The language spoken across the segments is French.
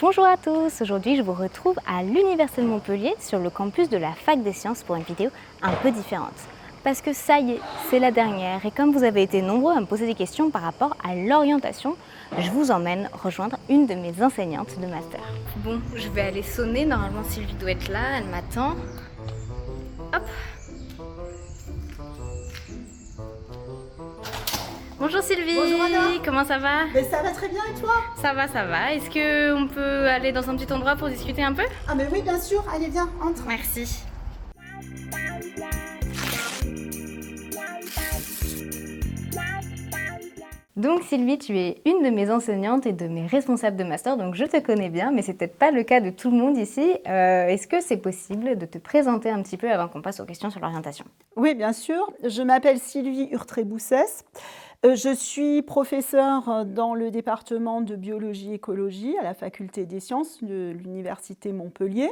Bonjour à tous, aujourd'hui je vous retrouve à l'Université de Montpellier sur le campus de la Fac des Sciences pour une vidéo un peu différente. Parce que ça y est, c'est la dernière et comme vous avez été nombreux à me poser des questions par rapport à l'orientation, je vous emmène rejoindre une de mes enseignantes de master. Bon, je vais aller sonner, normalement Sylvie doit être là, elle m'attend. Hop. Bonjour Sylvie. Bonjour Anna. Comment ça va? Mais ça va très bien et toi? Ça va, ça va. Est-ce qu'on peut aller dans un petit endroit pour discuter un peu? Ah mais oui bien sûr, allez viens, entre. Merci. Donc Sylvie, tu es une de mes enseignantes et de mes responsables de master, donc je te connais bien, mais c'est peut-être pas le cas de tout le monde ici. Est-ce que c'est possible de te présenter un petit peu avant qu'on passe aux questions sur l'orientation? Oui bien sûr, je m'appelle Sylvie Urtré-Boussès. Je suis professeure dans le département de biologie-écologie à la Faculté des Sciences de l'Université Montpellier.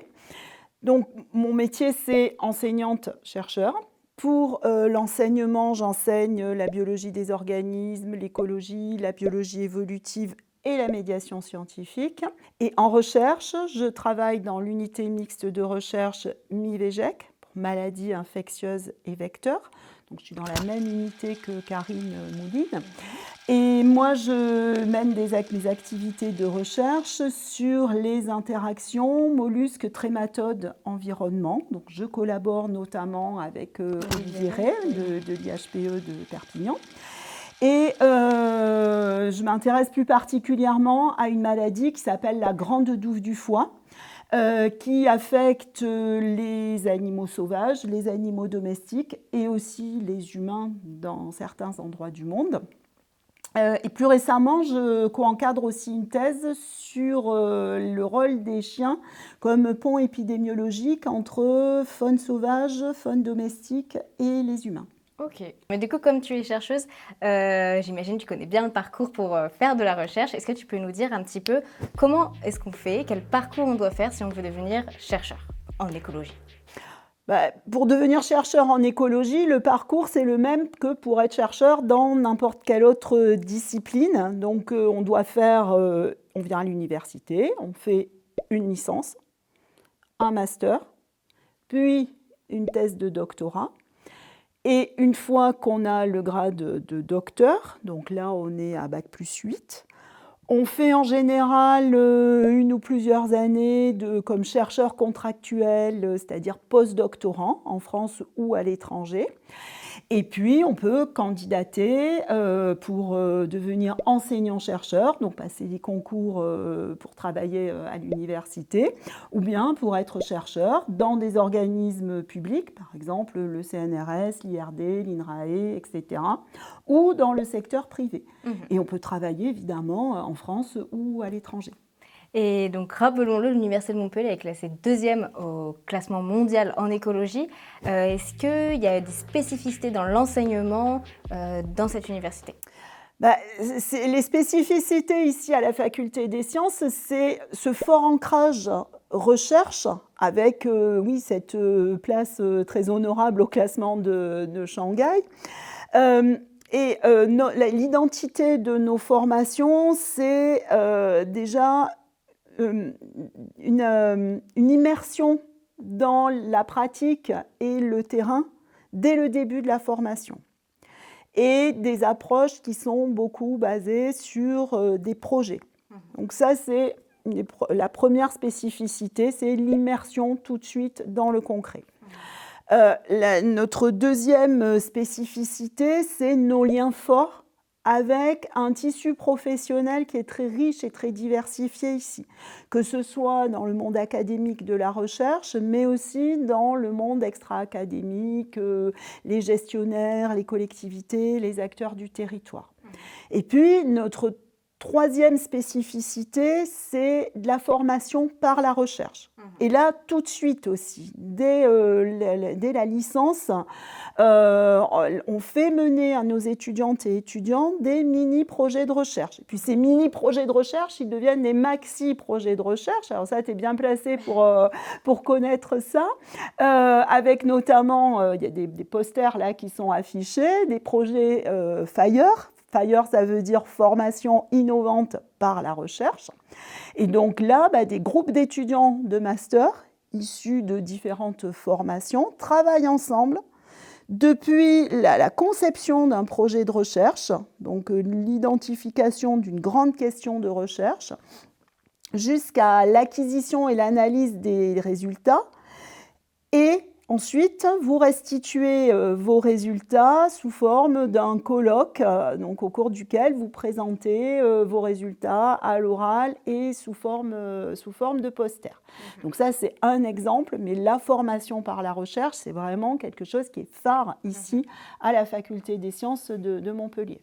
Donc mon métier c'est enseignante-chercheur. Pour l'enseignement, j'enseigne la biologie des organismes, l'écologie, la biologie évolutive et la médiation scientifique. Et en recherche, je travaille dans l'unité mixte de recherche MIVEGEC, pour maladies infectieuses et vecteurs. Donc, je suis dans la même unité que Karine Mouline. Et moi, je mène mes activités de recherche sur les interactions mollusques-trématodes-environnement. Donc, je collabore notamment avec Olivier Ray de l'IHPE de Perpignan. Et je m'intéresse plus particulièrement à une maladie qui s'appelle la grande douve du foie, qui affecte les animaux sauvages, les animaux domestiques et aussi les humains dans certains endroits du monde. Et plus récemment, je co-encadre aussi une thèse sur le rôle des chiens comme pont épidémiologique entre faune sauvage, faune domestique et les humains. Ok. Mais du coup, comme tu es chercheuse, j'imagine que tu connais bien le parcours pour faire de la recherche. Est-ce que tu peux nous dire un petit peu comment est-ce qu'on fait, quel parcours on doit faire si on veut devenir chercheur en écologie? Pour devenir chercheur en écologie, le parcours c'est le même que pour être chercheur dans n'importe quelle autre discipline. Donc on doit faire, on vient à l'université, on fait une licence, un master, puis une thèse de doctorat. Et une fois qu'on a le grade de docteur, donc là on est à Bac+8, on fait en général une ou plusieurs années comme chercheur contractuel, c'est-à-dire post-doctorant en France ou à l'étranger. Et puis, on peut candidater pour devenir enseignant-chercheur, donc passer des concours pour travailler à l'université, ou bien pour être chercheur dans des organismes publics, par exemple le CNRS, l'IRD, l'INRAE, etc., ou dans le secteur privé. Et on peut travailler évidemment en France ou à l'étranger. Et donc, rappelons-le, l'Université de Montpellier est classée deuxième au classement mondial en écologie. Est-ce qu'il y a des spécificités dans l'enseignement dans cette université? Les spécificités ici à la Faculté des Sciences, c'est ce fort ancrage recherche avec oui, cette place très honorable au classement de Shanghai. L'identité de nos formations, c'est déjà une immersion dans la pratique et le terrain dès le début de la formation. Et des approches qui sont beaucoup basées sur des projets. Donc ça, c'est la première spécificité, c'est l'immersion tout de suite dans le concret. Notre deuxième spécificité, c'est nos liens forts avec un tissu professionnel qui est très riche et très diversifié ici, que ce soit dans le monde académique de la recherche, mais aussi dans le monde extra-académique, les gestionnaires, les collectivités, les acteurs du territoire. Et puis, notre troisième spécificité, c'est de la formation par la recherche. Et là, tout de suite aussi, dès la licence, on fait mener à nos étudiantes et étudiants des mini-projets de recherche. Et puis ces mini-projets de recherche, ils deviennent des maxi-projets de recherche. Alors ça, tu es bien placé pour connaître ça. Avec notamment, il y a des posters là qui sont affichés, des projets FIRE, FIRE, ça veut dire formation innovante par la recherche. Et donc là, des groupes d'étudiants de master issus de différentes formations travaillent ensemble depuis la conception d'un projet de recherche, donc l'identification d'une grande question de recherche, jusqu'à l'acquisition et l'analyse des résultats. Et ensuite, vous restituez vos résultats sous forme d'un colloque, donc au cours duquel vous présentez vos résultats à l'oral et sous forme de poster. Donc ça, c'est un exemple, mais la formation par la recherche, c'est vraiment quelque chose qui est phare ici à la Faculté des sciences de Montpellier.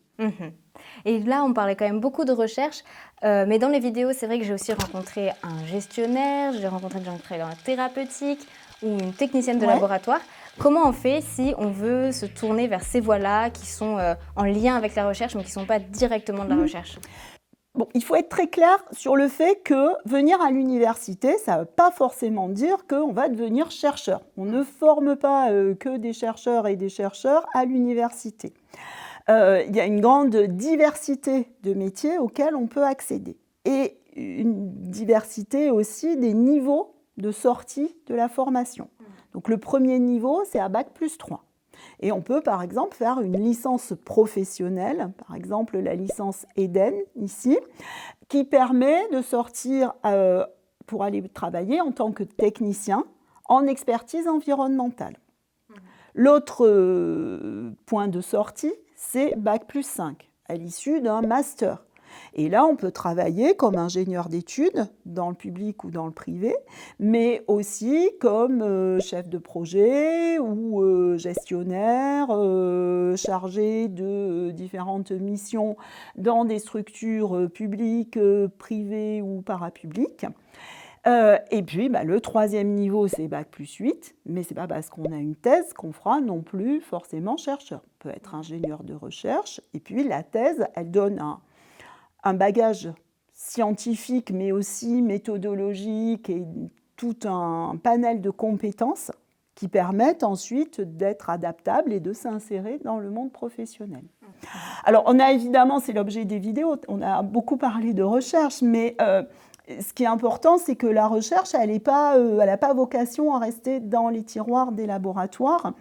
Et là, on parlait quand même beaucoup de recherche, mais dans les vidéos, c'est vrai que j'ai aussi rencontré un gestionnaire, j'ai rencontré des gens qui travaillent dans la thérapeutique ou une technicienne de laboratoire. Comment on fait si on veut se tourner vers ces voies-là qui sont en lien avec la recherche, mais qui ne sont pas directement de la recherche? Bon, il faut être très clair sur le fait que venir à l'université, ça ne veut pas forcément dire qu'on va devenir chercheur. On ne forme pas que des chercheurs et des chercheurs à l'université. Il y a une grande diversité de métiers auxquels on peut accéder. Et une diversité aussi des niveaux de sortie de la formation. Donc le premier niveau, c'est à Bac+3. Et on peut par exemple faire une licence professionnelle, par exemple la licence Eden ici, qui permet de sortir pour aller travailler en tant que technicien en expertise environnementale. L'autre point de sortie, c'est Bac+5, à l'issue d'un master. Et là, on peut travailler comme ingénieur d'études dans le public ou dans le privé, mais aussi comme chef de projet ou gestionnaire, chargé de différentes missions dans des structures publiques, privées ou parapubliques. Et puis, le troisième niveau, c'est Bac+8, mais ce n'est pas parce qu'on a une thèse qu'on fera non plus forcément chercheur. On peut être ingénieur de recherche, et puis la thèse, elle donne un bagage scientifique, mais aussi méthodologique et tout un panel de compétences qui permettent ensuite d'être adaptables et de s'insérer dans le monde professionnel. Alors, on a évidemment, c'est l'objet des vidéos, on a beaucoup parlé de recherche, mais ce qui est important, c'est que la recherche, elle n'a pas vocation à rester dans les tiroirs des laboratoires,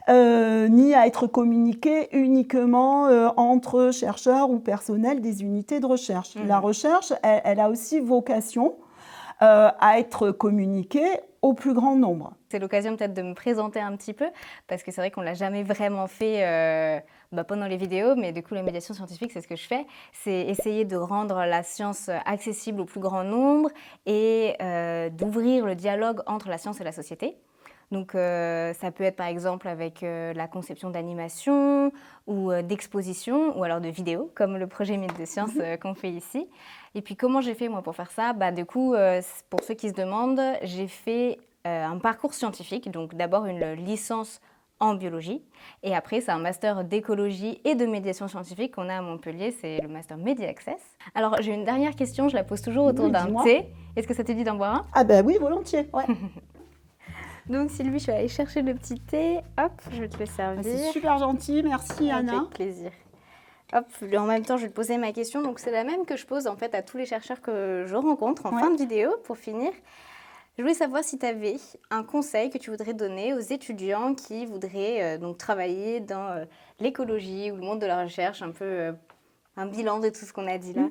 ni à être communiquée uniquement entre chercheurs ou personnel des unités de recherche. La recherche, elle a aussi vocation à être communiquée au plus grand nombre. C'est l'occasion peut-être de me présenter un petit peu, parce que c'est vrai qu'on ne l'a jamais vraiment fait pendant les vidéos, mais du coup, la médiation scientifique, c'est ce que je fais. C'est essayer de rendre la science accessible au plus grand nombre et d'ouvrir le dialogue entre la science et la société. Donc, ça peut être par exemple avec la conception d'animation ou d'exposition ou alors de vidéos, comme le projet Mythes de Science qu'on fait ici. Et puis, comment j'ai fait moi pour faire ça? Du coup, pour ceux qui se demandent, j'ai fait un parcours scientifique. Donc, d'abord une licence en biologie. Et après, c'est un master d'écologie et de médiation scientifique qu'on a à Montpellier. C'est le master Media Access. Alors, j'ai une dernière question. Je la pose toujours autour d'un thé. Est-ce que ça te dit d'en boire un? Ah ben oui, volontiers. Ouais. Donc Sylvie, je vais aller chercher le petit thé. Hop, je vais te le servir. C'est super gentil, merci Anna. Avec plaisir. Hop, en même temps, je vais te poser ma question. Donc c'est la même que je pose en fait à tous les chercheurs que je rencontre en fin de vidéo pour finir. Je voulais savoir si tu avais un conseil que tu voudrais donner aux étudiants qui voudraient donc travailler dans l'écologie ou le monde de la recherche, un peu un bilan de tout ce qu'on a dit là.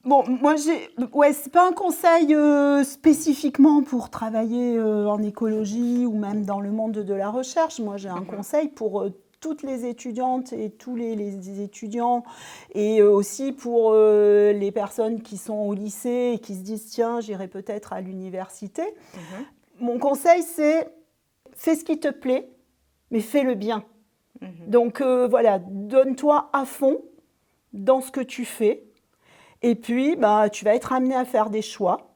Bon, moi, c'est pas un conseil spécifiquement pour travailler en écologie ou même dans le monde de la recherche. Moi, j'ai un conseil pour toutes les étudiantes et tous les étudiants et aussi pour les personnes qui sont au lycée et qui se disent « tiens, j'irai peut-être à l'université ». Mon conseil, c'est fais ce qui te plaît, mais fais-le bien. Donc voilà, donne-toi à fond dans ce que tu fais. Et puis, tu vas être amené à faire des choix,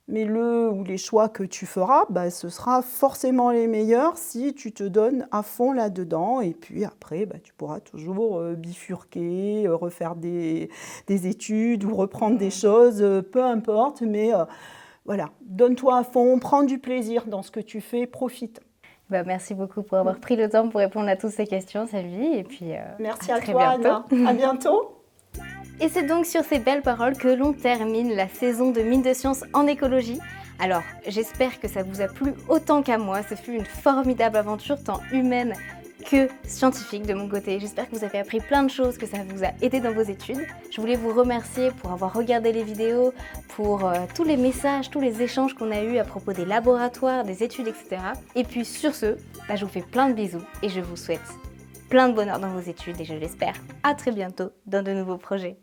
mais les choix que tu feras, ce sera forcément les meilleurs si tu te donnes à fond là-dedans. Et puis après, tu pourras toujours bifurquer, refaire des études ou reprendre des choses, peu importe. Mais voilà, donne-toi à fond, prends du plaisir dans ce que tu fais, profite. Bah, merci beaucoup pour avoir pris le temps pour répondre à toutes ces questions, Sylvie. Et puis, Merci à à très toi, bientôt. Anna. À bientôt. Et c'est donc sur ces belles paroles que l'on termine la saison de Mine de Science en écologie. Alors, j'espère que ça vous a plu autant qu'à moi. Ce fut une formidable aventure, tant humaine que scientifique de mon côté. J'espère que vous avez appris plein de choses, que ça vous a aidé dans vos études. Je voulais vous remercier pour avoir regardé les vidéos, pour tous les messages, tous les échanges qu'on a eus à propos des laboratoires, des études, etc. Et puis sur ce, je vous fais plein de bisous et je vous souhaite plein de bonheur dans vos études et je l'espère à très bientôt dans de nouveaux projets.